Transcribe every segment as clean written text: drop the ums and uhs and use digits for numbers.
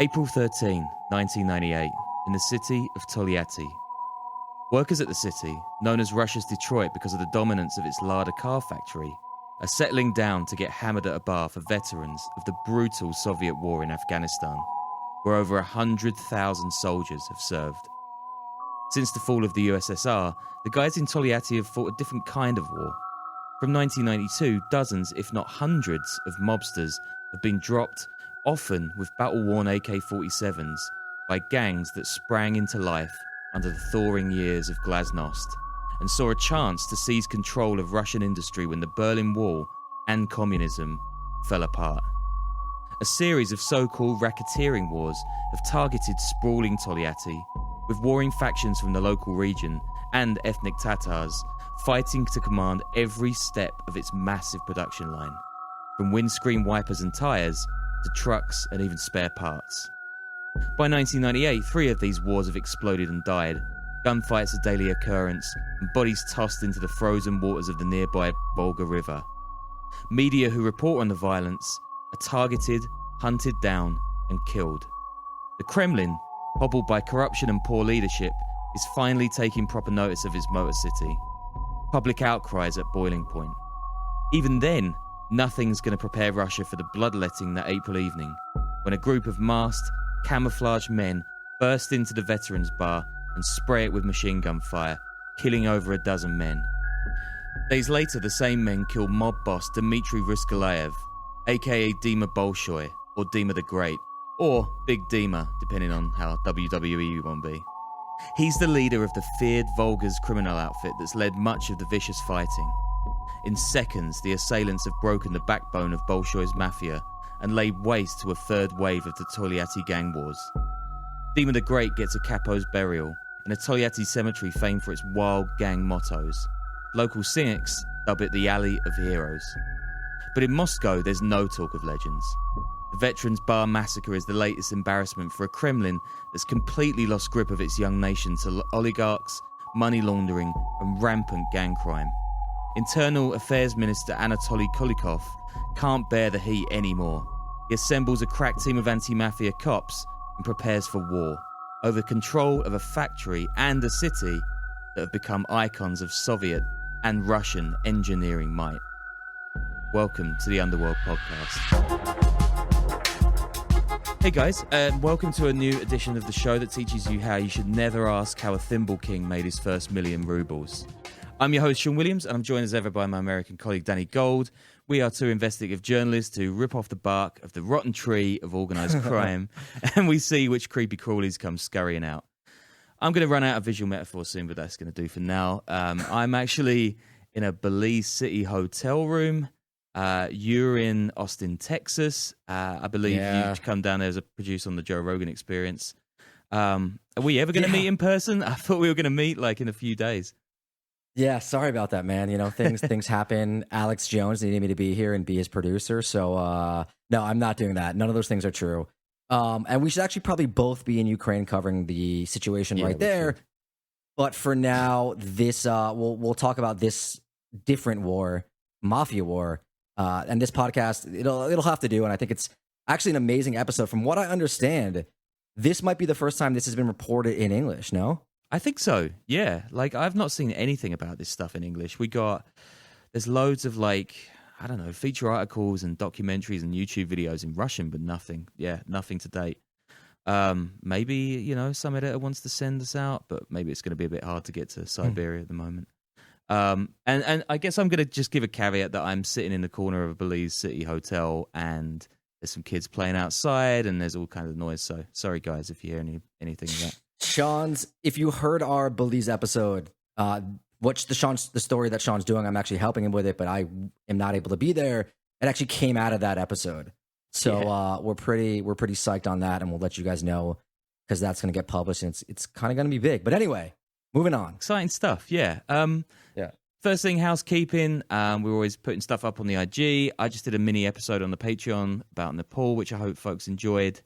April 13, 1998, in the city of Tolyatti. Workers at the city, known as Russia's Detroit because of the dominance of its Lada car factory, are settling down to get hammered at a bar for veterans of the brutal Soviet war in Afghanistan, where over 100,000 soldiers have served. Since the fall of the USSR, the guys in Tolyatti have fought a different kind of war. From 1992, dozens, if not hundreds, of mobsters have been dropped, often with battle-worn AK-47s, by gangs that sprang into life under the thawing years of glasnost, and saw a chance to seize control of Russian industry when the Berlin Wall and communism fell apart. A series of so-called racketeering wars have targeted sprawling Tolyatti, with warring factions from the local region and ethnic Tatars fighting to command every step of its massive production line, from windscreen wipers and tyres to trucks and even spare parts. By 1998, 3 of these wars have exploded and died, gunfights a daily occurrence, and bodies tossed into the frozen waters of the nearby Volga River. Media who report on the violence are targeted, hunted down, and killed. The Kremlin, hobbled by corruption and poor leadership, is finally taking proper notice of its motor city. Public outcries at boiling point. Even then, nothing's going to prepare Russia for the bloodletting that April evening, when a group of masked, camouflaged men burst into the veterans bar and spray it with machine gun fire, killing over a dozen men. Days later, the same men kill mob boss Dmitry Ogrodnikov, aka Dima Bolshoi, or Dima the Great, or Big Dima, depending on how WWE you want to be. He's the leader of the feared Volgas criminal outfit that's led much of the vicious fighting. In seconds, the assailants have broken the backbone of Bolshoi's Mafia and laid waste to a third wave of the Tolyatti Gang Wars. Dima the Great gets a capo's burial in a Tolyatti cemetery famed for its wild gang mottos. Local cynics dub it the Alley of Heroes. But in Moscow, there's no talk of legends. The Veterans Bar Massacre is the latest embarrassment for a Kremlin that's completely lost grip of its young nation to oligarchs, money laundering, and rampant gang crime. Internal Affairs Minister Anatoly Kulakov can't bear the heat anymore. He assembles a crack team of anti-mafia cops and prepares for war, over control of a factory and a city that have become icons of Soviet and Russian engineering might. Welcome to the Underworld podcast. Hey guys, welcome to a new edition of the show that teaches you how you should never ask how a thimble king made his first million rubles. I'm your host, Sean Williams, and I'm joined as ever by my American colleague, Danny Gold. We are 2 investigative journalists who rip off the bark of the rotten tree of organised crime, and we see which creepy crawlies come scurrying out. I'm going to run out of visual metaphor soon, but that's going to do for now. I'm actually in a Belize City hotel room. You're in Austin, Texas. I believe you come down there as a producer on the Joe Rogan Experience. Are we ever going to meet in person? I thought we were going to meet like in a few days. Yeah, sorry about that, man. You know, things happen. Alex Jones needed me to be here and be his producer. So, no, I'm not doing that. None of those things are true. And we should actually probably both be in Ukraine covering the situation right there. Should. But for now, this we'll talk about this different war, Mafia war. And this podcast, it'll have to do. And I think it's actually an amazing episode. From what I understand, this might be the first time this has been reported in English, no? I think so, yeah. Like, I've not seen anything about this stuff in English. There's loads of, like, I don't know, feature articles and documentaries and YouTube videos in Russian, but nothing to date. Maybe, you know, some editor wants to send us out, but maybe it's going to be a bit hard to get to Siberia at the moment. And I guess I'm going to just give a caveat that I'm sitting in the corner of a Belize City hotel and there's some kids playing outside and there's all kinds of noise. So sorry, guys, if you hear anything of that. Sean's, if you heard our Belize episode, what's the story that Sean's doing? I'm actually helping him with it, but I am not able to be there. It actually came out of that episode. So we're pretty psyched on that, and we'll let you guys know because that's going to get published and it's kind of going to be big. But anyway, moving on. Exciting stuff, yeah. First thing, housekeeping. We're always putting stuff up on the IG. I just did a mini episode on the Patreon about Nepal, which I hope folks enjoyed.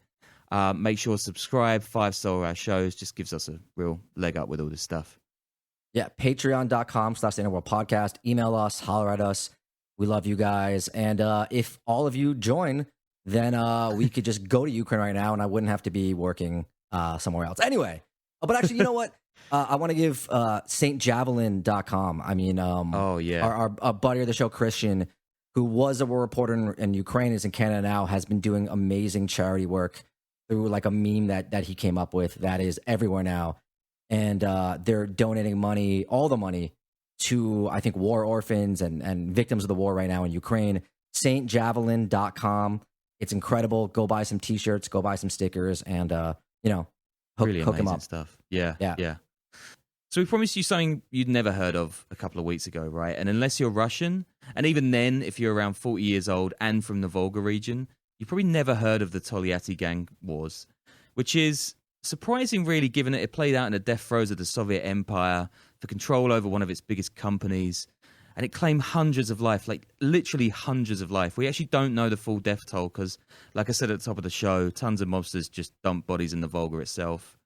Make sure to subscribe, 5-star our shows. Just gives us a real leg up with all this stuff. Yeah, patreon.com/Underworld Podcast. Email us, holler at us. We love you guys. And if all of you join then we could just go to Ukraine right now, and I wouldn't have to be working somewhere else. Anyway, but actually, you know what? I want to give stjavelin.com. I mean, Oh, yeah. our buddy of the show, Christian, who was a war reporter in Ukraine, is in Canada now, has been doing amazing charity work through like a meme that he came up with that is everywhere now. And they're donating money, all the money, to, I think, war orphans and victims of the war right now in Ukraine. stjavelin.com. It's incredible. Go buy some T-shirts, go buy some stickers, and, hook Really him amazing up. stuff. Yeah. So we promised you something you'd never heard of a couple of weeks ago, right? And unless you're Russian, and even then, if you're around 40 years old and from the Volga region, you probably never heard of the Tolyatti Gang Wars, which is surprising, really, given that it played out in the death throes of the Soviet Empire for control over one of its biggest companies. And it claimed hundreds of life, like literally hundreds of life. We actually don't know the full death toll because, like I said at the top of the show, tons of mobsters just dump bodies in the Volga itself.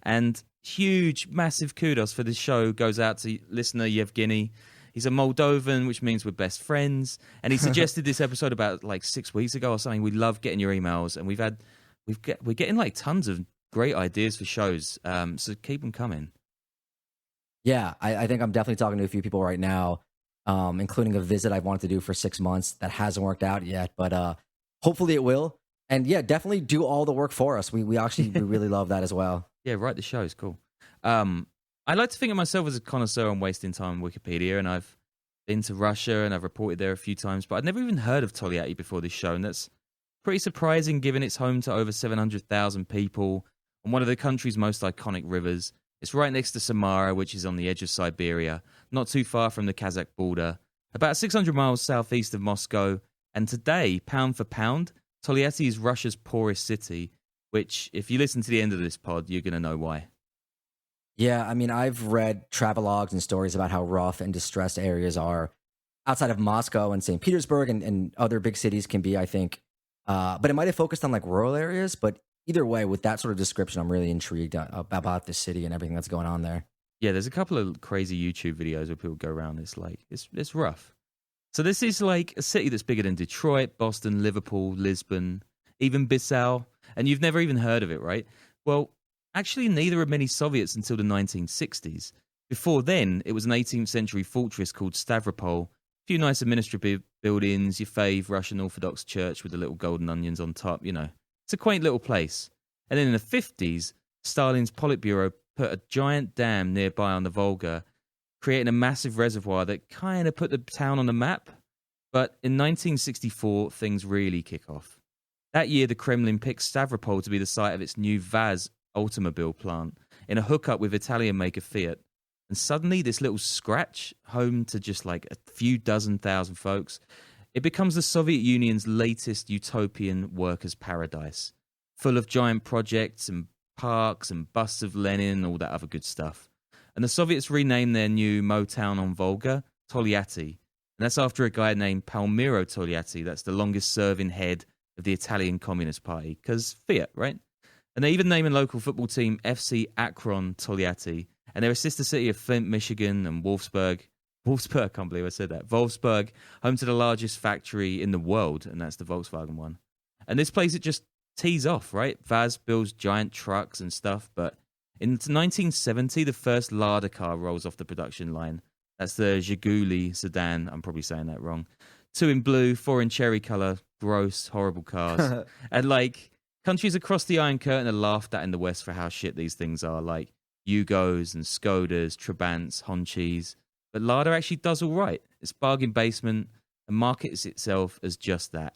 And huge, massive kudos for this show goes out to listener Yevgeny. He's a Moldovan, which means we're best friends. And he suggested this episode about like 6 weeks ago or something. We love getting your emails, and we're getting like tons of great ideas for shows. So keep them coming. Yeah, I think I'm definitely talking to a few people right now, including a visit I've wanted to do for 6 months that hasn't worked out yet, but hopefully it will. And yeah, definitely do all the work for us. We really love that as well. Yeah, write the shows. Cool. I like to think of myself as a connoisseur on wasting time on Wikipedia, and I've been to Russia and I've reported there a few times, but I'd never even heard of Tolyatti before this show, and that's pretty surprising given it's home to over 700,000 people on one of the country's most iconic rivers. It's right next to Samara, which is on the edge of Siberia, not too far from the Kazakh border, about 600 miles southeast of Moscow, and today, pound for pound, Tolyatti is Russia's poorest city, which, if you listen to the end of this pod, you're going to know why. Yeah, I mean, I've read travelogues and stories about how rough and distressed areas are outside of Moscow and St. Petersburg and other big cities can be, I think. But it might have focused on like rural areas. But either way, with that sort of description, I'm really intrigued about the city and everything that's going on there. Yeah, there's a couple of crazy YouTube videos where people go around. It's like, it's rough. So this is like a city that's bigger than Detroit, Boston, Liverpool, Lisbon, even Bissau. And you've never even heard of it, right? Well, actually, neither are many Soviets until the 1960s. Before then, it was an 18th century fortress called Stavropol. A few nice administrative buildings, your fave Russian Orthodox church with the little golden onions on top, you know. It's a quaint little place. And then in the 50s, Stalin's Politburo put a giant dam nearby on the Volga, creating a massive reservoir that kind of put the town on the map. But in 1964, things really kick off. That year, the Kremlin picked Stavropol to be the site of its new Vaz automobile plant in a hookup with Italian maker Fiat. And suddenly, this little scratch, home to just like a few dozen thousand folks, it becomes the Soviet Union's latest utopian workers' paradise, full of giant projects and parks and busts of Lenin and all that other good stuff. And the Soviets renamed their new Motown on Volga Tolyatti. And that's after a guy named Palmiro Togliatti. That's the longest serving head of the Italian Communist Party, because Fiat, right? And they even name a local football team FC Akron Tolyatti, and they're a sister city of Flint, Michigan, and Wolfsburg, I can't believe I said that, Wolfsburg, home to the largest factory in the world, and that's the Volkswagen one. And this place, it just tees off, right? Vaz builds giant trucks and stuff, but in 1970, the first Lada car rolls off the production line. That's the Zhiguli sedan, I'm probably saying that wrong. 2 in blue, 4 in cherry color, gross, horrible cars. And like, countries across the Iron Curtain are laughed at in the West for how shit these things are, like Yugos and Skodas, Trabants, Honchis. But Lada actually does all right. It's bargain basement and markets itself as just that.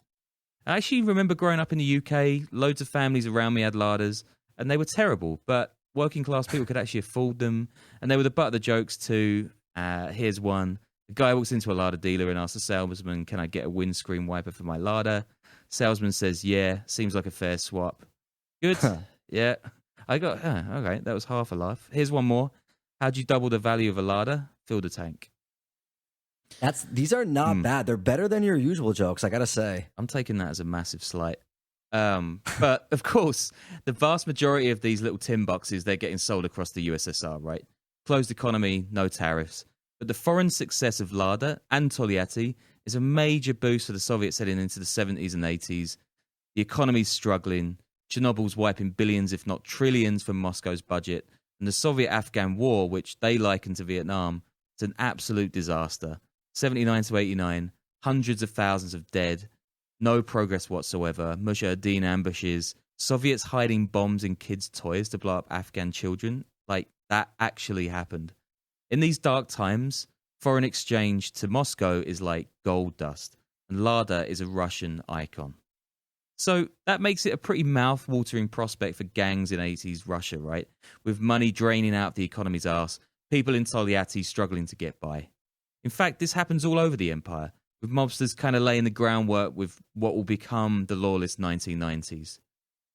I actually remember growing up in the UK, loads of families around me had Ladas, and they were terrible, but working class people could actually afford them, and they were the butt of the jokes too. Here's one. The guy walks into a Lada dealer and asks the salesman, "Can I get a windscreen wiper for my Lada?" Salesman says, "Yeah, seems like a fair swap." Good. Yeah. I got, okay, that was half a laugh. Here's one more. How'd you double the value of a Lada? Fill the tank. These are not bad. They're better than your usual jokes, I gotta say. I'm taking that as a massive slight. But of course, the vast majority of these little tin boxes, they're getting sold across the USSR, right? Closed economy, no tariffs. But the foreign success of Lada and Tolyatti is a major boost for the Soviets heading into the 70s and 80s. The economy's struggling. Chernobyl's wiping billions, if not trillions, from Moscow's budget. And the Soviet-Afghan war, which they liken to Vietnam, is an absolute disaster. 79 to 89, hundreds of thousands of dead, no progress whatsoever, Mujahideen ambushes, Soviets hiding bombs in kids' toys to blow up Afghan children. Like, that actually happened. In these dark times, foreign exchange to Moscow is like gold dust, and Lada is a Russian icon. So that makes it a pretty mouth-watering prospect for gangs in 80s Russia, right? With money draining out the economy's arse, people in Tolyatti struggling to get by. In fact, this happens all over the empire, with mobsters kind of laying the groundwork with what will become the lawless 1990s.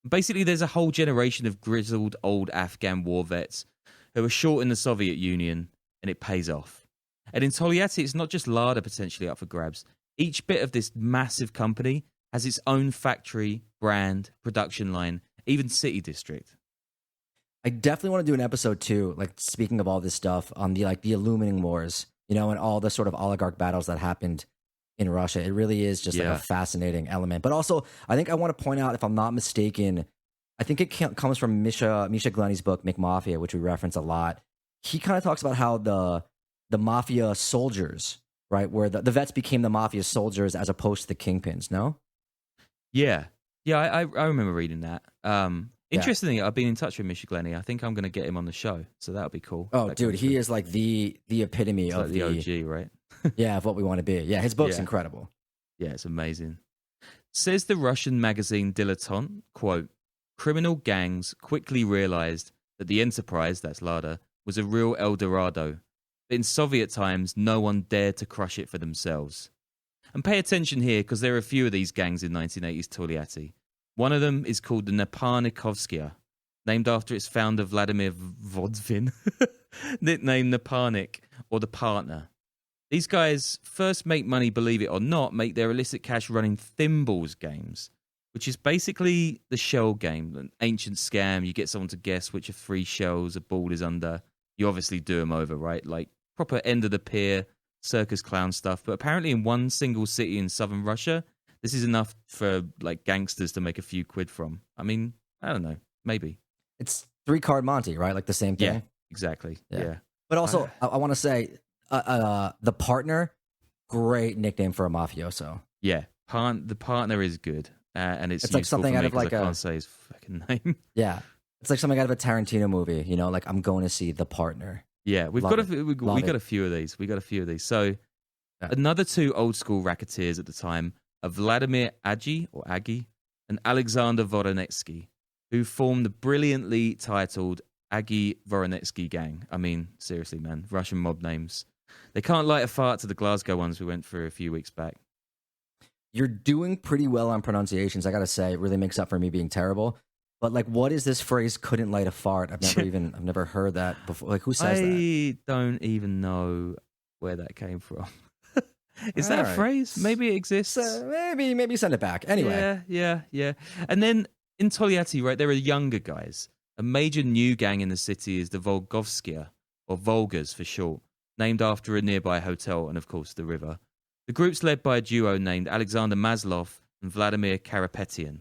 Basically, there's a whole generation of grizzled old Afghan war vets who are short in the Soviet Union, and it pays off. And in Tolyatti, it's not just Lada potentially up for grabs. Each bit of this massive company has its own factory, brand, production line, even city district. I definitely want to do an episode too, like speaking of all this stuff on the illuminating wars, and all the sort of oligarch battles that happened in Russia. It really is just like a fascinating element. But also, I think I want to point out, if I'm not mistaken, I think it comes from Misha Glenny's book, Mafia, which we reference a lot. He kind of talks about how the mafia soldiers, right, where the vets became the mafia soldiers as opposed to the kingpins, no? Yeah, I remember reading that. Interestingly, I've been in touch with Misha Glenny. I think I'm going to get him on the show, so that'll be cool. Oh, dude, he is like the epitome of like the OG, right? Yeah, of what we want to be. Yeah, his book's incredible. Yeah, it's amazing. Says the Russian magazine Dilettante, quote, criminal gangs quickly realized that the enterprise, that's Lada, was a real El Dorado. But in Soviet times, no one dared to crush it for themselves. And pay attention here, because there are a few of these gangs in 1980s Tolyatti. One of them is called the Naparnikovskaya, named after its founder Vladimir Vodzvin, nicknamed Naparnik, or the partner. These guys first make money, believe it or not, make their illicit cash running thimbles games, which is basically the shell game, an ancient scam. You get someone to guess which of three shells a ball is under. You obviously do them over, right? Like proper end of the pier, circus clown stuff. But apparently in one single city in southern Russia, this is enough for like gangsters to make a few quid from. I mean, I don't know, maybe. It's 3-card Monty, right? Like the same thing. Yeah, exactly. Yeah. But also, I want to say, the partner, great nickname for a mafioso. Yeah, the partner is good, and it's like something out of like I can't say his fucking name. Yeah, it's like something out of a Tarantino movie. Like I'm going to see The Partner. Yeah, we got a few of these. We got a few of these. So another two old school racketeers at the time are Vladimir Aggie and Alexander Voronetsky, who formed the brilliantly titled Aggie Voronetsky gang. I mean, seriously, man, Russian mob names. They can't light a fart to the Glasgow ones we went through a few weeks back. You're doing pretty well on pronunciations, I gotta say. It really makes up for me being terrible. But like, what is this phrase? Couldn't light a fart. I've never heard that before. Like, who says that? I don't even know where that came from. Is that a phrase? Maybe it exists. Maybe send it back. Anyway. Yeah. And then in Tolyatti, right, there are younger guys. A major new gang in the city is the Volgovskaya, or Volgas for short, named after a nearby hotel and, of course, the river. The group's led by a duo named Alexander Maslov and Vladimir Karapetian.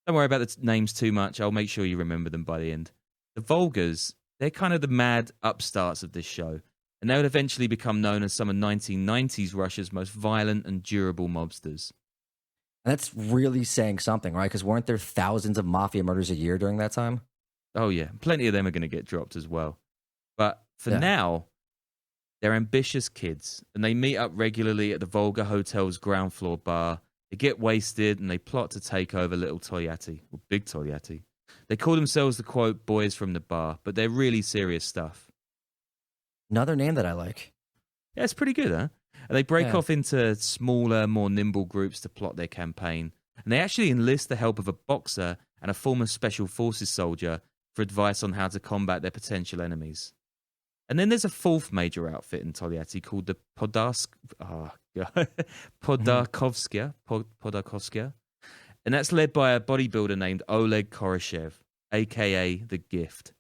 Don't worry about the names too much. I'll make sure you remember them by the end. The Volgas, they're kind of the mad upstarts of this show, and they would eventually become known as some of 1990s Russia's most violent and durable mobsters. And that's really saying something, right? Because weren't there thousands of mafia murders a year during that time? Oh, yeah. Plenty of them are going to get dropped as well. But for now, they're ambitious kids, and they meet up regularly at the Volga Hotel's ground floor bar. They get wasted, and they plot to take over Little Tolyatti, or Big Tolyatti. They call themselves the, quote, boys from the bar, but they're really serious stuff. Another name that I like. Yeah, it's pretty good, huh? And they break off into smaller, more nimble groups to plot their campaign. And they actually enlist the help of a boxer and a former Special Forces soldier for advice on how to combat their potential enemies. And then there's a fourth major outfit in Tolyatti called the Podarkovskaya. And that's led by a bodybuilder named Oleg Koroshev, a.k.a. The Gift.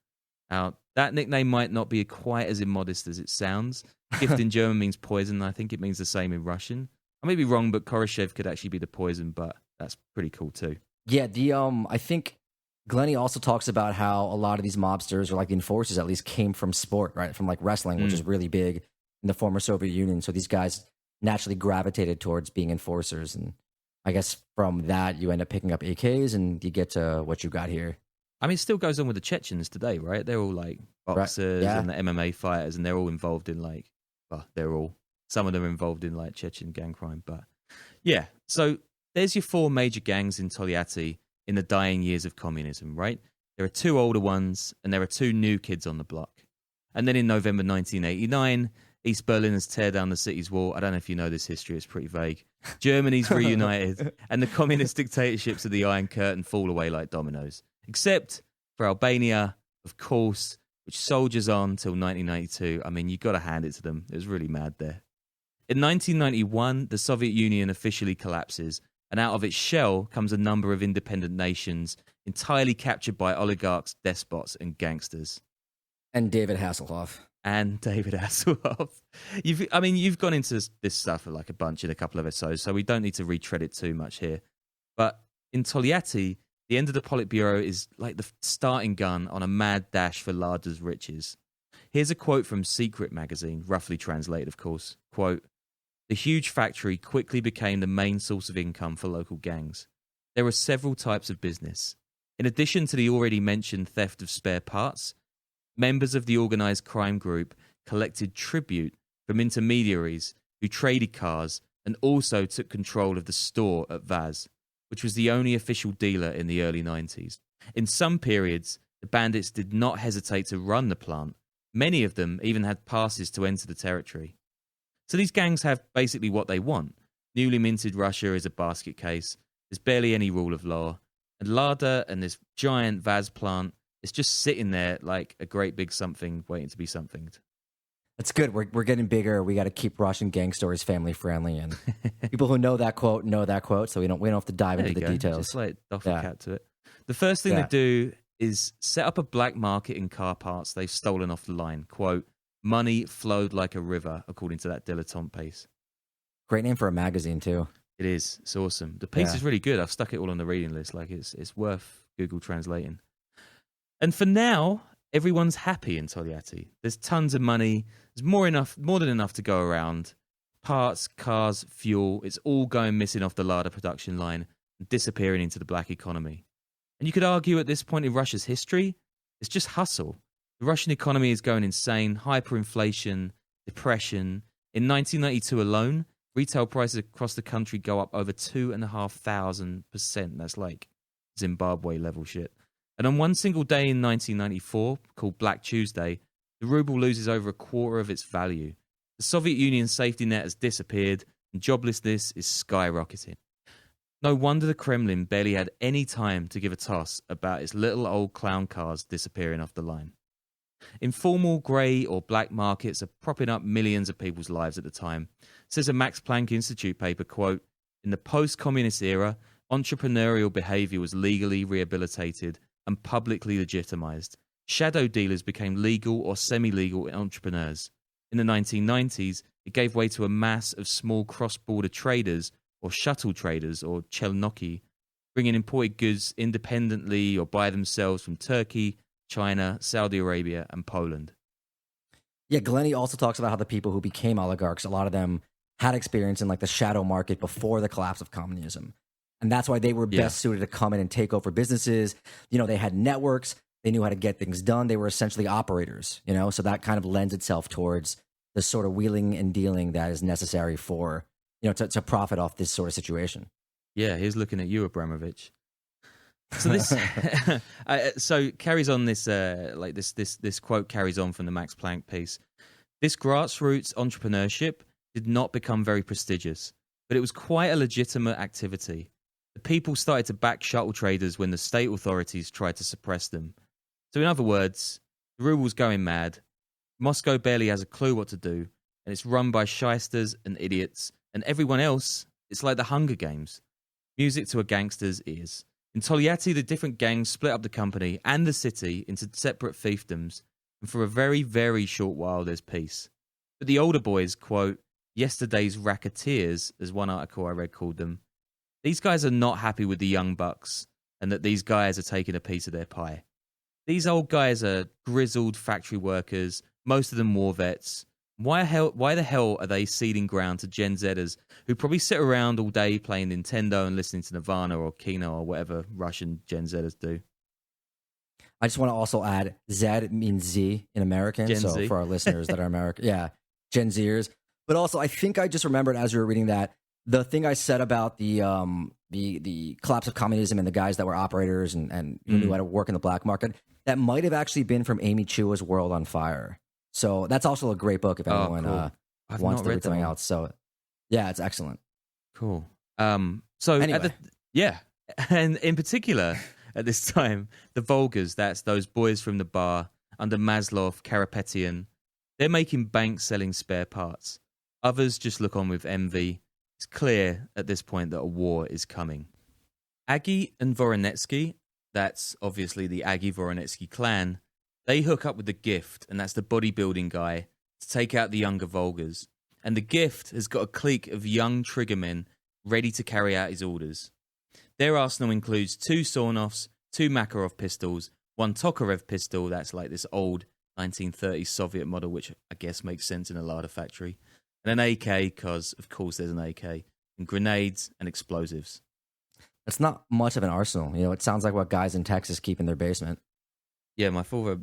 Now, that nickname might not be quite as immodest as it sounds. Gift in German means poison. I think it means the same in Russian. I may be wrong, but Koroshev could actually be the poison, but that's pretty cool too. Yeah, I think Glennie also talks about how a lot of these mobsters, or like the enforcers at least, came from sport, right? From like wrestling, which is really big in the former Soviet Union. So these guys naturally gravitated towards being enforcers. And I guess from that, you end up picking up AKs and you get to what you got here. I mean, it still goes on with the Chechens today, right? They're all like boxers and the MMA fighters, and they're all involved in like, well, some of them are involved in like Chechen gang crime. But yeah, so there's your four major gangs in Tolyatti in the dying years of communism, right? There are two older ones, and there are two new kids on the block. And then in November 1989, East Berliners tear down the city's wall. I don't know if you know this history, it's pretty vague. Germany's reunited, and the communist dictatorships of the Iron Curtain fall away like dominoes. Except for Albania, of course, which soldiers on till 1992. I mean, you got to hand it to them. It was really mad there. In 1991, the Soviet Union officially collapses, and out of its shell comes a number of independent nations entirely captured by oligarchs, despots, and gangsters. And David Hasselhoff. You've gone into this stuff like a bunch in a couple of episodes, so we don't need to retread it too much here. But in Tolyatti, the end of the Politburo is like the starting gun on a mad dash for Lada's riches. Here's a quote from Secret magazine, roughly translated, of course. Quote, "The huge factory quickly became the main source of income for local gangs. There were several types of business. In addition to the already mentioned theft of spare parts, members of the organized crime group collected tribute from intermediaries who traded cars and also took control of the store at Vaz, which was the only official dealer in the early 90s. In some periods, the bandits did not hesitate to run the plant. Many of them even had passes to enter the territory. So these gangs have basically what they want. Newly minted Russia is a basket case. There's barely any rule of law. And Lada and this giant Vaz plant is just sitting there like a great big something waiting to be somethinged." That's good. We're getting bigger. We got to keep Russian gang stories family friendly, and people who know that quote, so we don't have to dive into the details. Just like doff a cat to it. The first thing they do is set up a black market in car parts they've stolen off the line. Quote, "Money flowed like a river," according to that dilettante piece. Great name for a magazine too. It is. It's awesome. The piece is really good. I've stuck it all on the reading list. Like it's worth Google translating. And for now, everyone's happy in Tolyatti. There's tons of money. There's more than enough to go around. Parts, cars, fuel, it's all going missing off the Lada production line and disappearing into the black economy. And you could argue at this point in Russia's history, it's just hustle. The Russian economy is going insane, hyperinflation, depression. In 1992 alone, retail prices across the country go up over 2,500%. That's like Zimbabwe level shit. And on one single day in 1994, called Black Tuesday, the ruble loses over a quarter of its value. The Soviet Union's safety net has disappeared, and joblessness is skyrocketing. No wonder the Kremlin barely had any time to give a toss about its little old clown cars disappearing off the line. Informal grey or black markets are propping up millions of people's lives at the time. Says a Max Planck Institute paper, quote, "In the post-communist era, entrepreneurial behaviour was legally rehabilitated and publicly legitimized. Shadow dealers became legal or semi-legal entrepreneurs. In the 1990s, it gave way to a mass of small cross-border traders or shuttle traders or chelnoki, bringing imported goods independently or by themselves from Turkey, China, Saudi Arabia, and Poland." Yeah, Glennie also talks about how the people who became oligarchs, a lot of them had experience in like the shadow market before the collapse of communism. And that's why they were best suited to come in and take over businesses. You know, they had networks. They knew how to get things done. They were essentially operators, you know? So that kind of lends itself towards the sort of wheeling and dealing that is necessary for, you know, to profit off this sort of situation. Yeah, here's looking at you, Abramovich. So this so carries on this this quote carries on from the Max Planck piece. "This grassroots entrepreneurship did not become very prestigious, but it was quite a legitimate activity. The people started to back shuttle traders when the state authorities tried to suppress them. So in other words, the ruble's going mad. Moscow barely has a clue what to do, and it's run by shysters and idiots, and everyone else, it's like the Hunger Games. Music to a gangster's ears. In Tolyatti, the different gangs split up the company and the city into separate fiefdoms, and for a very, very short while there's peace. But the older boys, quote, yesterday's racketeers, as one article I read called them, these guys are not happy with the young bucks. and that these guys are taking a piece of their pie. These old guys are grizzled factory workers, most of them war vets. Why the hell are they ceding ground to Gen Zers who probably sit around all day playing Nintendo and listening to Nirvana or Kino or whatever Russian Gen Zers do? I just want to also add, Z means Z in American. Gen so Z. for our listeners that are American, yeah, Gen Zers. But also, I think I just remembered as you were reading that the thing I said about the collapse of communism and the guys that were operators and who knew how to work in the black market, that might have actually been from Amy Chua's World on Fire. So that's also a great book if anyone cool. wants to read something else. So yeah, it's excellent. Cool. So Anyway. and in particular at this time, the Volgas, that's those boys from the bar under Maslov, Karapetian, they're making bank selling spare parts. Others just look on with envy. It's clear at this point that a war is coming. Aggie and Voronetsky, that's obviously the Aggie-Voronetsky clan, they hook up with the Gift, and that's the bodybuilding guy, to take out the younger Volgas. And the Gift has got a clique of young triggermen ready to carry out his orders. Their arsenal includes 2 Sornovs, 2 Makarov pistols, 1 Tokarev pistol, that's like this old 1930s Soviet model, which I guess makes sense in a larder factory, and an AK, because of course there's an AK, and grenades and explosives. It's not much of an arsenal. You know, it sounds like what guys in Texas keep in their basement. Yeah, my former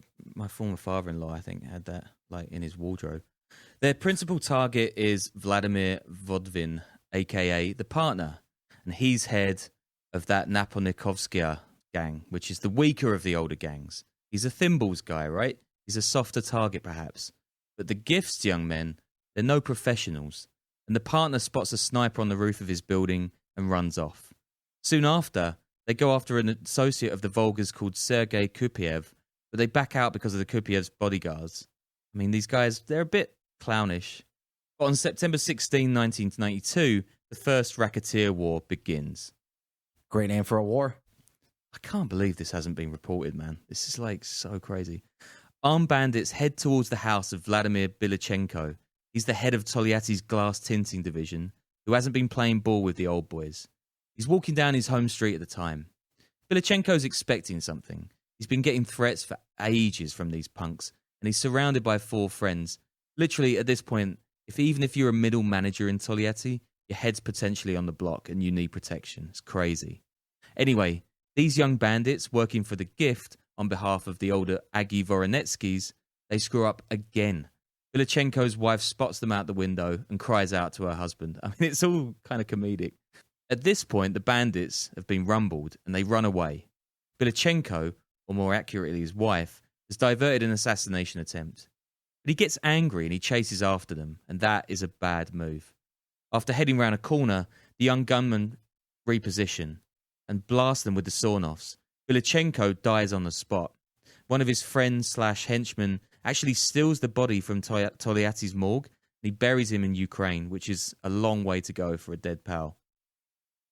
father-in-law, I think, had that like in his wardrobe. Their principal target is Vladimir Vodvin, aka the partner, and he's head of that Naponikovskaya gang, which is the weaker of the older gangs. He's a thimbles guy, right? He's a softer target, perhaps. But the Gift's young men, they're no professionals, and the partner spots a sniper on the roof of his building and runs off. Soon after, they go after an associate of the Volgas called Sergei Kupiev, but they back out because of the Kupiev's bodyguards. I mean, these guys, they're a bit clownish. But on September 16, 1992, the first Racketeer War begins. Great name for a war. I can't believe this hasn't been reported, man. This is like so crazy. Armed bandits head towards the house of Vladimir Bilichenko. He's the head of Tolyatti's glass tinting division, who hasn't been playing ball with the old boys. He's walking down his home street at the time. Bilichenko's expecting something. He's been getting threats for ages from these punks, and he's surrounded by 4 friends. Literally, at this point, even if you're a middle manager in Tolyatti, your head's potentially on the block and you need protection. It's crazy. Anyway, these young bandits working for the Gift on behalf of the older Aggie Voronetskys, they screw up again. Bilichenko's wife spots them out the window and cries out to her husband. I mean, it's all kind of comedic. At this point, the bandits have been rumbled and they run away. Bilichenko, or more accurately his wife, has diverted an assassination attempt. But he gets angry and he chases after them, and that is a bad move. After heading round a corner, the young gunmen reposition and blast them with the Sornovs. Bilichenko dies on the spot. One of his friends/henchmen actually steals the body from Tolyatti's morgue, and he buries him in Ukraine, which is a long way to go for a dead pal.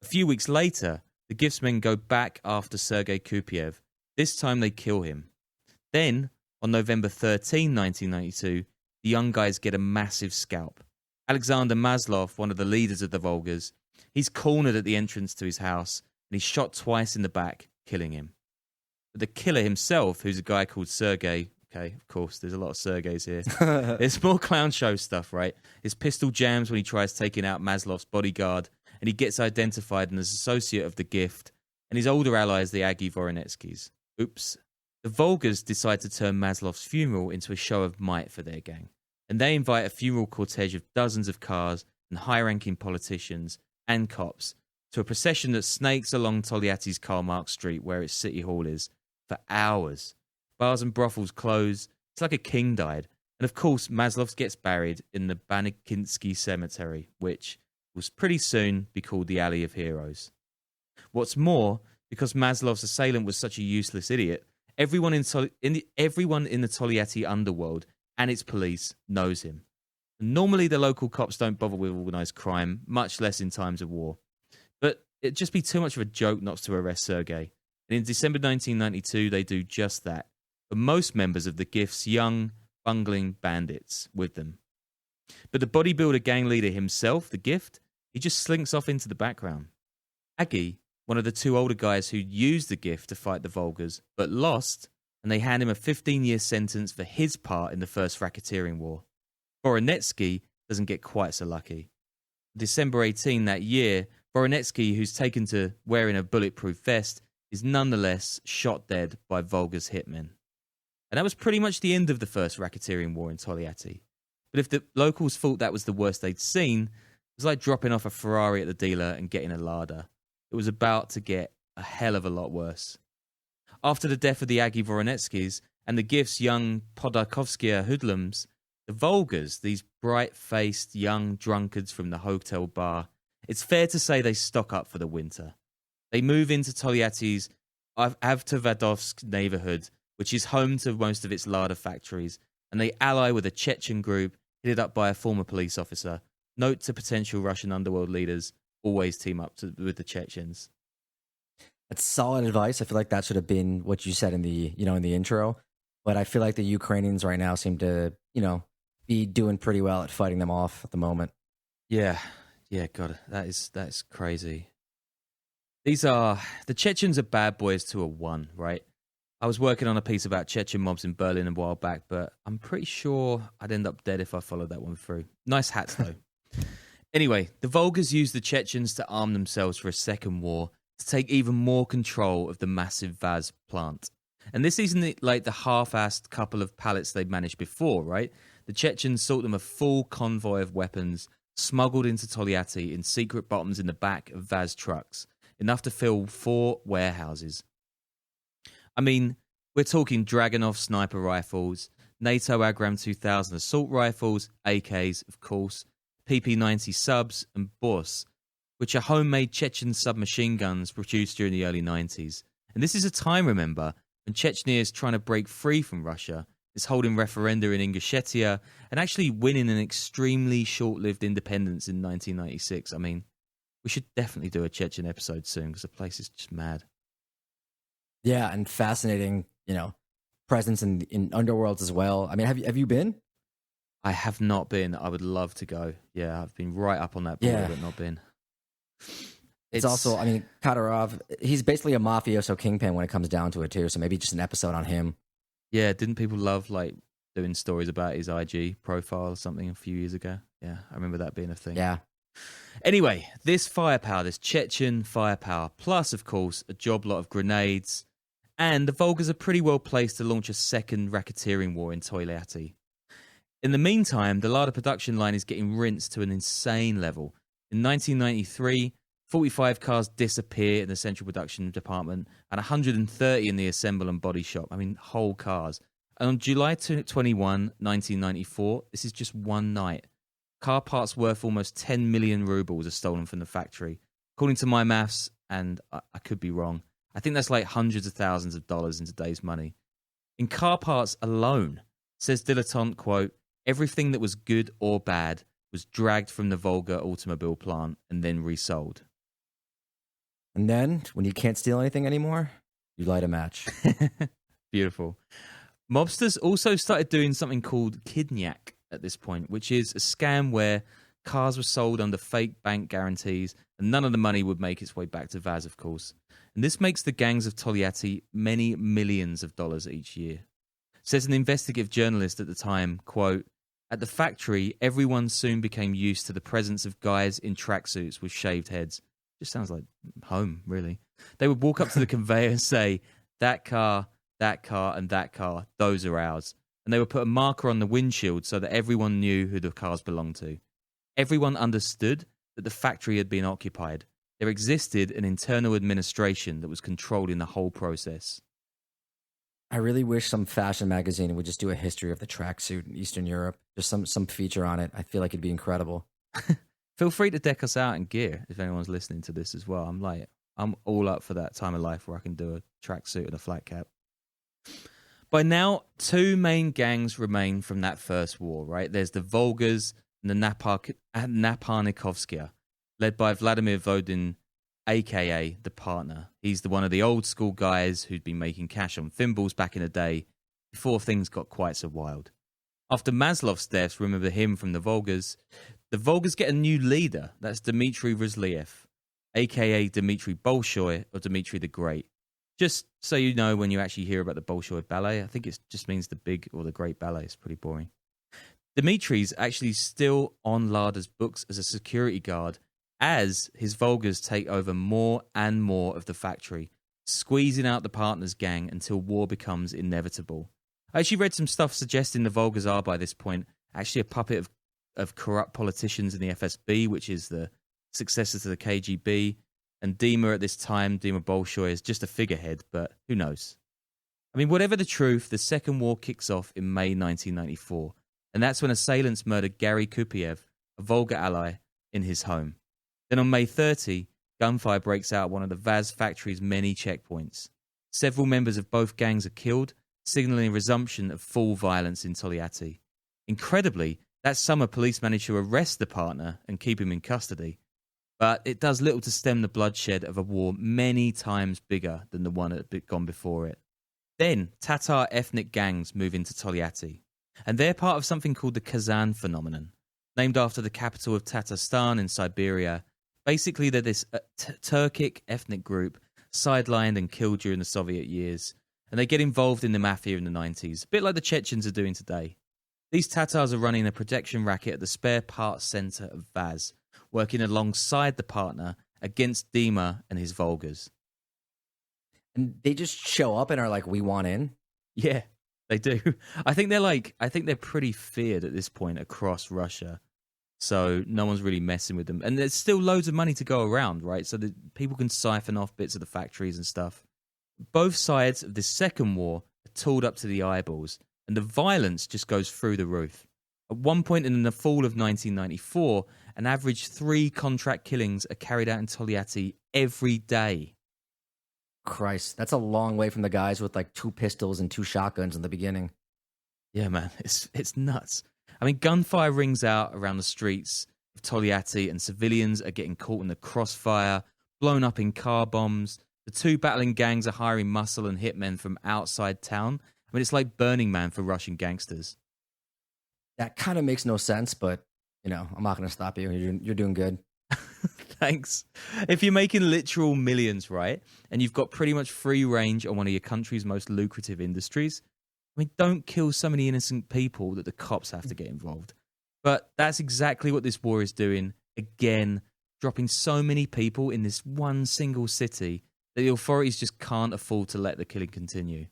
A few weeks later, the Giftsmen go back after Sergei Kupiev. This time they kill him. Then, on November 13, 1992, the young guys get a massive scalp. Alexander Maslov, one of the leaders of the Volgas, he's cornered at the entrance to his house, and he's shot twice in the back, killing him. But the killer himself, who's a guy called Sergei, okay, of course, there's a lot of Sergeys here. It's more clown show stuff, right? His pistol jams when he tries taking out Maslov's bodyguard, and he gets identified as associate of the Gift, and his older allies, the Aggie Voronetskys. Oops. The Volgas decide to turn Maslov's funeral into a show of might for their gang, and they invite a funeral cortege of dozens of cars and high-ranking politicians and cops to a procession that snakes along Tolyatti's Karl Marx Street, where its city hall is, for hours. Bars and brothels close. It's like a king died. And of course, Maslov gets buried in the Banikinsky Cemetery, which will pretty soon be called the Alley of Heroes. What's more, because Maslov's assailant was such a useless idiot, everyone in the Tolyatti underworld and its police knows him. And normally the local cops don't bother with organised crime, much less in times of war. But it'd just be too much of a joke not to arrest Sergei. And in December 1992, they do just that. But most members of the Gift's young, bungling bandits with them. But the bodybuilder gang leader himself, the Gift, he just slinks off into the background. Aggie, one of the two older guys who used the gift to fight the Volgas, but lost, and they hand him a 15-year sentence for his part in the first racketeering war. Voronetsky doesn't get quite so lucky. December 18 that year, Voronetsky, who's taken to wearing a bulletproof vest, is nonetheless shot dead by Volgas hitmen. And that was pretty much the end of the first racketeering war in Tolyatti. But if the locals thought that was the worst they'd seen, it was like dropping off a Ferrari at the dealer and getting a Lada. It was about to get a hell of a lot worse. After the death of the Aggie Voronetskys and the Gift's young Podorkovskaya hoodlums, the Volgas, these bright-faced young drunkards from the hotel bar, it's fair to say they stock up for the winter. They move into Tolyatti's Avtovadovsk neighborhood, which is home to most of its Lada factories, and they ally with a Chechen group headed up by a former police officer. Note to potential Russian underworld leaders, always team up with the Chechens. That's solid advice. I feel like that should have been what you said in the intro. But I feel like the Ukrainians right now seem to, be doing pretty well at fighting them off at the moment. Yeah, God, that is crazy. The Chechens are bad boys to a one, right? I was working on a piece about Chechen mobs in Berlin a while back, but I'm pretty sure I'd end up dead if I followed that one through. Nice hats, though. Anyway, the Volgas used the Chechens to arm themselves for a second war to take even more control of the massive Vaz plant. And this isn't like the half-assed couple of pallets they'd managed before, right? The Chechens sought them a full convoy of weapons smuggled into Tolyatti in secret bottoms in the back of Vaz trucks, enough to fill 4 warehouses. I mean, we're talking Dragunov sniper rifles, NATO Agram 2000 assault rifles, AKs, of course, PP-90 subs, and Bors, which are homemade Chechen submachine guns produced during the early 90s. And this is a time, remember, when Chechnya is trying to break free from Russia, is holding referenda in Ingushetia, and actually winning an extremely short-lived independence in 1996. I mean, we should definitely do a Chechen episode soon, because the place is just mad. Yeah, and fascinating, presence in Underworlds as well. I mean, have you been? I have not been. I would love to go. Yeah, I've been right up on that board, but not been. It's also, I mean, Kadyrov, he's basically a mafioso kingpin when it comes down to it, too. So maybe just an episode on him. Yeah, didn't people love, doing stories about his IG profile or something a few years ago? Yeah, I remember that being a thing. Yeah. Anyway, this firepower, this Chechen firepower, plus, of course, a job lot of grenades, and the Volgas are pretty well placed to launch a second racketeering war in Tolyatti. In the meantime, the Lada production line is getting rinsed to an insane level. In 1993, 45 cars disappear in the central production department and 130 in the assemble and body shop. I mean, whole cars. And on July 21, 1994, this is just one night, car parts worth almost 10 million rubles are stolen from the factory. According to my maths, and I could be wrong, I think that's like hundreds of thousands of dollars in today's money. In car parts alone, says Dilettante, quote, everything that was good or bad was dragged from the Volga automobile plant and then resold. And then, when you can't steal anything anymore, you light a match. Beautiful. Mobsters also started doing something called kidnyak at this point, which is a scam where cars were sold under fake bank guarantees and none of the money would make its way back to Vaz, of course. And this makes the gangs of Tolyatti many millions of dollars each year. Says an investigative journalist at the time, quote, at the factory, everyone soon became used to the presence of guys in tracksuits with shaved heads. Just sounds like home, really. They would walk up to the conveyor and say, that car, and that car, those are ours. And they would put a marker on the windshield so that everyone knew who the cars belonged to. Everyone understood that the factory had been occupied. There existed an internal administration that was controlling the whole process. I really wish some fashion magazine would just do a history of the tracksuit in Eastern Europe. Just some feature on it. I feel like it'd be incredible. Feel free to deck us out in gear if anyone's listening to this as well. I'm all up for that time of life where I can do a tracksuit and a flat cap. By now, 2 main gangs remain from that first war, right? There's the Volgas and the Naparnikovskaya, led by Vladimir Vodin, a.k.a. the partner. He's one of the old school guys who'd been making cash on thimbles back in the day before things got quite so wild. After Maslov's death, remember him from the Volgas get a new leader. That's Dmitry Ogrodnikov. aka Dmitry Bolshoi or Dmitry the Great. Just so you know, when you actually hear about the Bolshoi Ballet, I think it just means the big or the great ballet. It's pretty boring. Dmitry's actually still on Lada's books as a security guard as his Volgas take over more and more of the factory, squeezing out the partner's gang until war becomes inevitable. I actually read some stuff suggesting the Volgas are, by this point, actually a puppet of corrupt politicians in the FSB, which is the successor to the KGB, and Dima at this time, Dima Bolshoi, is just a figurehead, but who knows? I mean, whatever the truth, the Second War kicks off in May 1994, and that's when assailants murder Gary Kupiev, a Volga ally, in his home. Then on May 30, gunfire breaks out at one of the Vaz factory's many checkpoints. Several members of both gangs are killed, signaling a resumption of full violence in Tolyatti. Incredibly, that summer police managed to arrest the partner and keep him in custody, but it does little to stem the bloodshed of a war many times bigger than the one that had gone before it. Then, Tatar ethnic gangs move into Tolyatti, and they're part of something called the Kazan phenomenon, named after the capital of Tatarstan in Siberia. Basically, they're this Turkic ethnic group sidelined and killed during the Soviet years, and they get involved in the Mafia in the 90s, a bit like the Chechens are doing today. These Tatars are running a protection racket at the spare parts centre of Vaz, working alongside the partner against Dima and his Volgas. And they just show up and are like, we want in? Yeah, they do. I think they're pretty feared at this point across Russia. So no one's really messing with them. And there's still loads of money to go around, right? So that people can siphon off bits of the factories and stuff. Both sides of this second war are tooled up to the eyeballs, and the violence just goes through the roof. At one point in the fall of 1994, an average 3 contract killings are carried out in Tolyatti every day. Christ, that's a long way from the guys with like 2 pistols and 2 shotguns in the beginning. Yeah, man, it's nuts. I mean, gunfire rings out around the streets of Tolyatti, and civilians are getting caught in the crossfire, blown up in car bombs. The 2 battling gangs are hiring muscle and hitmen from outside town. I mean, it's like Burning Man for Russian gangsters. That kind of makes no sense, but, you know, I'm not going to stop you. You're doing good. Thanks. If you're making literal millions, right, and you've got pretty much free range on one of your country's most lucrative industries, I mean, don't kill so many innocent people that the cops have to get involved. But that's exactly what this war is doing. Again, dropping so many people in this one single city that the authorities just can't afford to let the killing continue.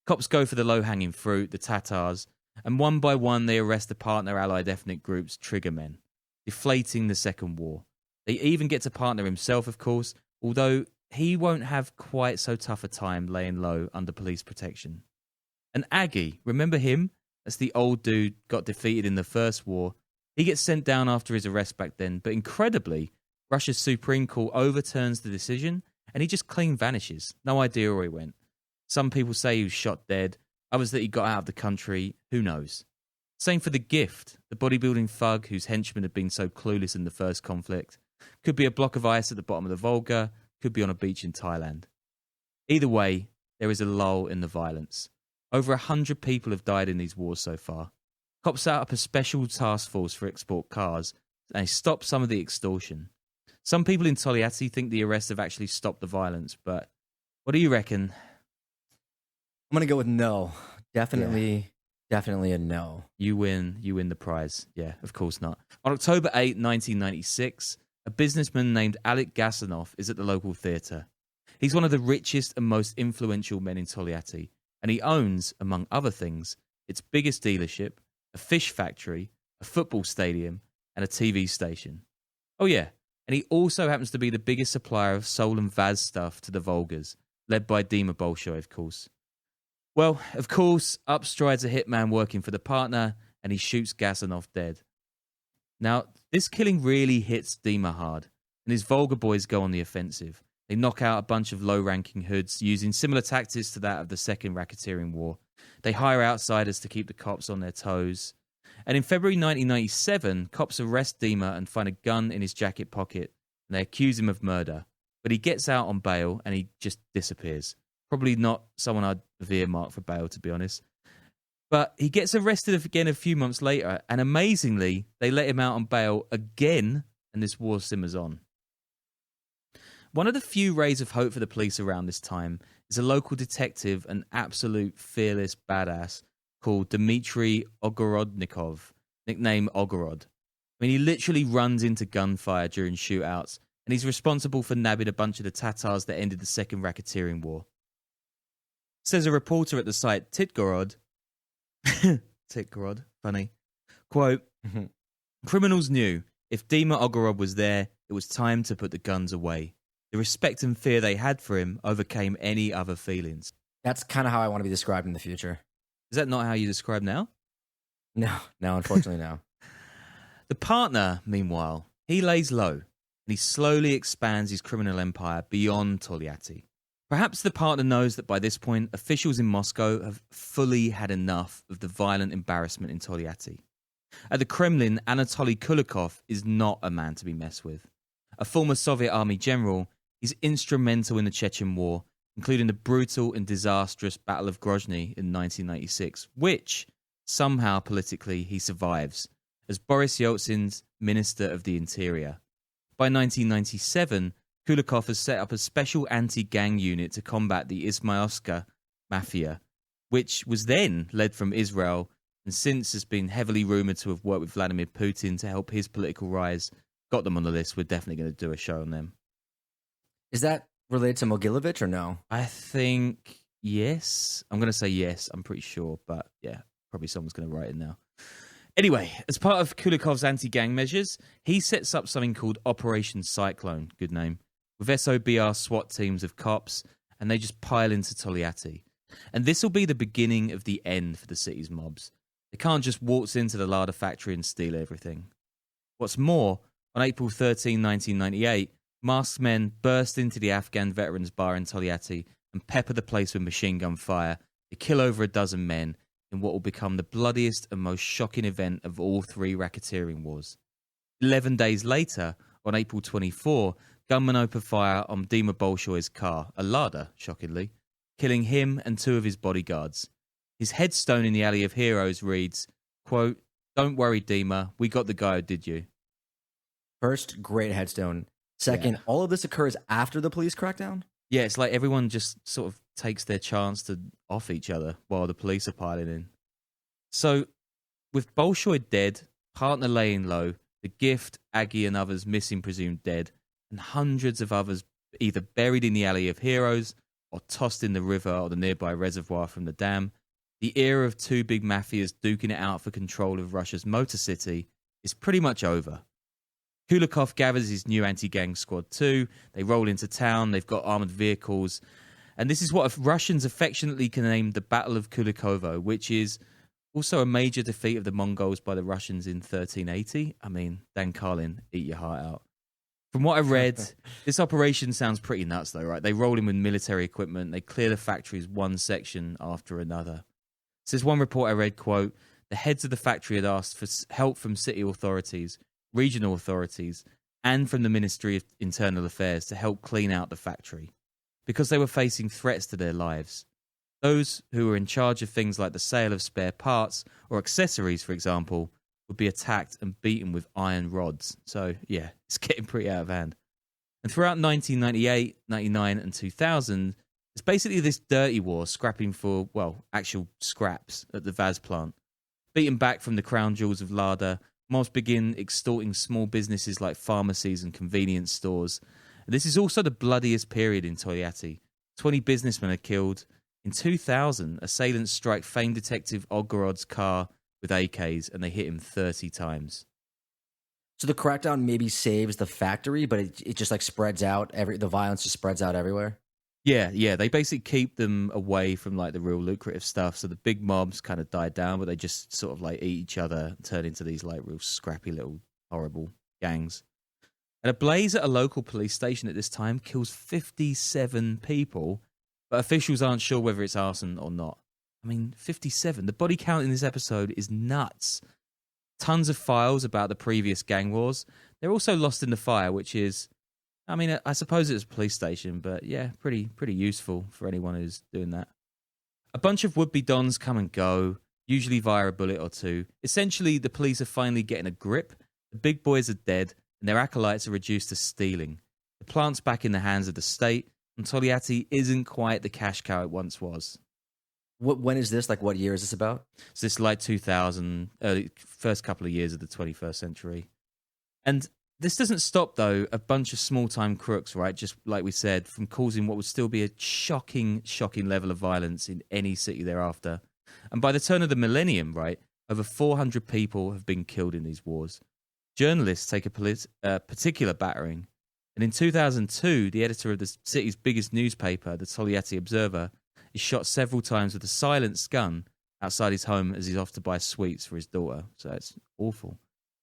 Cops go for the low-hanging fruit, the Tatars, and one by one they arrest the partner allied ethnic group's triggermen, deflating the Second War. They even get to partner himself, of course, although he won't have quite so tough a time laying low under police protection. And Aggie, remember him? That's the old dude got defeated in the First War. He gets sent down after his arrest back then, but incredibly, Russia's Supreme Court overturns the decision and he just clean vanishes. No idea where he went. Some people say he was shot dead, others that he got out of the country, who knows. Same for the Gift, the bodybuilding thug whose henchmen had been so clueless in the first conflict. Could be a block of ice at the bottom of the Volga, could be on a beach in Thailand. Either way, there is a lull in the violence. Over 100 people have died in these wars so far. Cops set up a special task force for export cars, and they stopped some of the extortion. Some people in Tolyatti think the arrests have actually stopped the violence, but what do you reckon? I'm going to go with no. Definitely a no. You win the prize. Yeah, of course not. On October 8, 1996, a businessman named Alec Gassinoff is at the local theatre. He's one of the richest and most influential men in Tolyatti, and he owns, among other things, its biggest dealership, a fish factory, a football stadium, and a TV station. Oh yeah, and he also happens to be the biggest supplier of Sol and Vaz stuff to the Volgas, led by Dima Bolshoi, of course. Well, of course, up strides a hitman working for the partner, and he shoots Gassinoff dead. Now, this killing really hits Dima hard, and his Volga boys go on the offensive. They knock out a bunch of low-ranking hoods using similar tactics to that of the Second Racketeering War. They hire outsiders to keep the cops on their toes. And in February 1997, cops arrest Dima and find a gun in his jacket pocket, and they accuse him of murder. But he gets out on bail, and he just disappears. Probably not someone I'd have earmarked for bail, to be honest. But he gets arrested again a few months later, and amazingly, they let him out on bail again, and this war simmers on. One of the few rays of hope for the police around this time is a local detective, an absolute fearless badass called Dmitry Ogrodnikov, nicknamed Ogorod. I mean, he literally runs into gunfire during shootouts, and he's responsible for nabbing a bunch of the Tatars that ended the Second Racketeering War. Says a reporter at the site, Titgorod, funny, quote, criminals knew if Dima Ogorod was there, it was time to put the guns away. The respect and fear they had for him overcame any other feelings. That's kind of how I want to be described in the future. Is that not how you describe now? No, unfortunately, no. The partner, meanwhile, he lays low, and he slowly expands his criminal empire beyond Tolyatti. Perhaps the partner knows that by this point, officials in Moscow have fully had enough of the violent embarrassment in Tolyatti. At the Kremlin, Anatoly Kulakov is not a man to be messed with. A former Soviet army general, he's instrumental in the Chechen War, including the brutal and disastrous Battle of Grozny in 1996, which, somehow politically, he survives, as Boris Yeltsin's Minister of the Interior. By 1997, Kulakov has set up a special anti-gang unit to combat the Izmailska Mafia, which was then led from Israel and since has been heavily rumoured to have worked with Vladimir Putin to help his political rise. Got them on the list. We're definitely going to do a show on them. Is that related to Mogilevich or no? I think yes. I'm going to say yes. I'm pretty sure. But yeah, probably someone's going to write it now. Anyway, as part of Kulakov's anti-gang measures, he sets up something called Operation Cyclone, good name, with SOBR SWAT teams of cops, and they just pile into Tolyatti. And this will be the beginning of the end for the city's mobs. They can't just waltz into the larder factory and steal everything. What's more, on April 13, 1998, masked men burst into the Afghan veterans bar in Tolyatti and pepper the place with machine gun fire. They kill over a dozen men in what will become the bloodiest and most shocking event of all three racketeering wars. 11 days later, on April 24, gunmen open fire on Dima Bolshoi's car, a Lada, shockingly, killing him and two of his bodyguards. His headstone in the Alley of Heroes reads, quote, "Don't worry, Dima, we got the guy who did you." First, great headstone. Second, all of this occurs after the police crackdown? Yeah, it's like everyone just sort of takes their chance to off each other while the police are piling in. So, with Bolshoi dead, partner laying low, the Gift, Aggie and others missing presumed dead, and hundreds of others either buried in the Alley of Heroes or tossed in the river or the nearby reservoir from the dam, the era of two big mafias duking it out for control of Russia's Motor City is pretty much over. Kulakov gathers his new anti-gang squad too. They roll into town, they've got armoured vehicles, and this is what Russians affectionately can name the Battle of Kulakovo, which is also a major defeat of the Mongols by the Russians in 1380. I mean, Dan Carlin, eat your heart out. From what I read, this operation sounds pretty nuts though, right? They roll in with military equipment, they clear the factories one section after another. Says one report I read, quote, "The heads of the factory had asked for help from city authorities, regional authorities, and from the Ministry of Internal Affairs to help clean out the factory, because they were facing threats to their lives. Those who were in charge of things like the sale of spare parts or accessories, for example, would be attacked and beaten with iron rods." So, yeah, it's getting pretty out of hand. And throughout 1998, 99, and 2000, it's basically this dirty war scrapping for, well, actual scraps at the Vaz plant. Beaten back from the crown jewels of Lada, mobs begin extorting small businesses like pharmacies and convenience stores. And this is also the bloodiest period in Tolyatti. 20 businessmen are killed. In 2000, assailants strike famed detective Ogorod's car with AKs and they hit him 30 times. So the crackdown maybe saves the factory, but it just like spreads out. The violence just spreads out everywhere. Yeah. They basically keep them away from like the real lucrative stuff. So the big mobs kind of die down, but they just sort of like eat each other, turn into these like real scrappy little horrible gangs. And a blaze at a local police station at this time kills 57 people, but officials aren't sure whether it's arson or not. I mean, 57. The body count in this episode is nuts. Tons of files about the previous gang wars. They're also lost in the fire, which is, I mean, I suppose it's a police station, but yeah, pretty useful for anyone who's doing that. A bunch of would-be dons come and go, usually via a bullet or two. Essentially, the police are finally getting a grip. The big boys are dead, and their acolytes are reduced to stealing. The plant's back in the hands of the state, and Tolyatti isn't quite the cash cow it once was. When is this? Like, what year is this about? So this is like 2000, first couple of years of the 21st century. And this doesn't stop, though, a bunch of small-time crooks, right, just like we said, from causing what would still be a shocking level of violence in any city thereafter. And by the turn of the millennium, right, over 400 people have been killed in these wars. Journalists take a particular battering. And in 2002, the editor of the city's biggest newspaper, the Tolyatti Observer, is shot several times with a silenced gun outside his home as he's off to buy sweets for his daughter. So it's awful.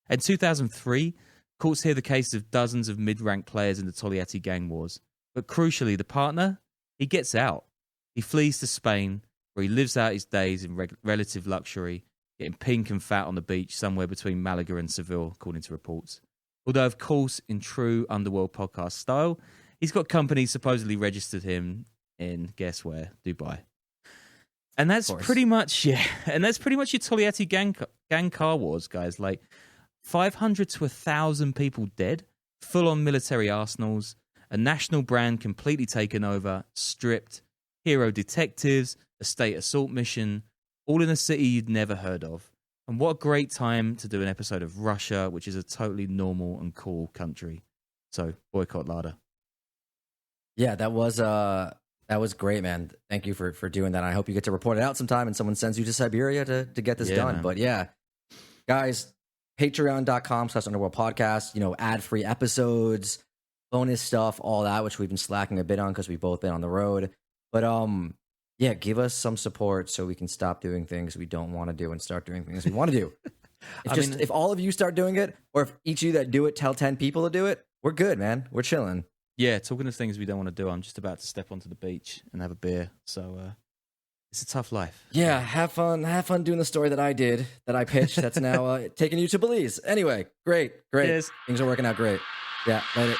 In 2003, courts hear the case of dozens of mid-rank players in the Tolyatti Gang Wars. But crucially, the partner, he gets out. He flees to Spain, where he lives out his days in relative luxury, getting pink and fat on the beach somewhere between Malaga and Seville, according to reports. Although, of course, in true Underworld podcast style, he's got companies supposedly registered him in, guess where, Dubai. And that's pretty much, and that's pretty much your Tolyatti gang car wars, guys. Like 500 to 1,000 people dead, full-on military arsenals, a national brand completely taken over, stripped, hero detectives, a state assault mission, all in a city you'd never heard of. And what a great time to do an episode of Russia, which is a totally normal and cool country. So, boycott Lada. Yeah, that was great, man. Thank you for doing that. I hope you get to report it out sometime and someone sends you to Siberia to get this done. Man. But yeah, guys, patreon.com/Underworld Podcast, ad-free episodes, bonus stuff, all that, which we've been slacking a bit on because we've both been on the road. But yeah, give us some support so we can stop doing things we don't want to do and start doing things we want to do. If all of you start doing it, or if each of you that do it tell 10 people to do it, we're good, man. We're chilling. Yeah, talking of things we don't want to do, I'm just about to step onto the beach and have a beer. So it's a tough life. Yeah, have fun doing the story that I did, that I pitched. That's now taking you to Belize. Anyway, great. Cheers. Things are working out great. Yeah, later.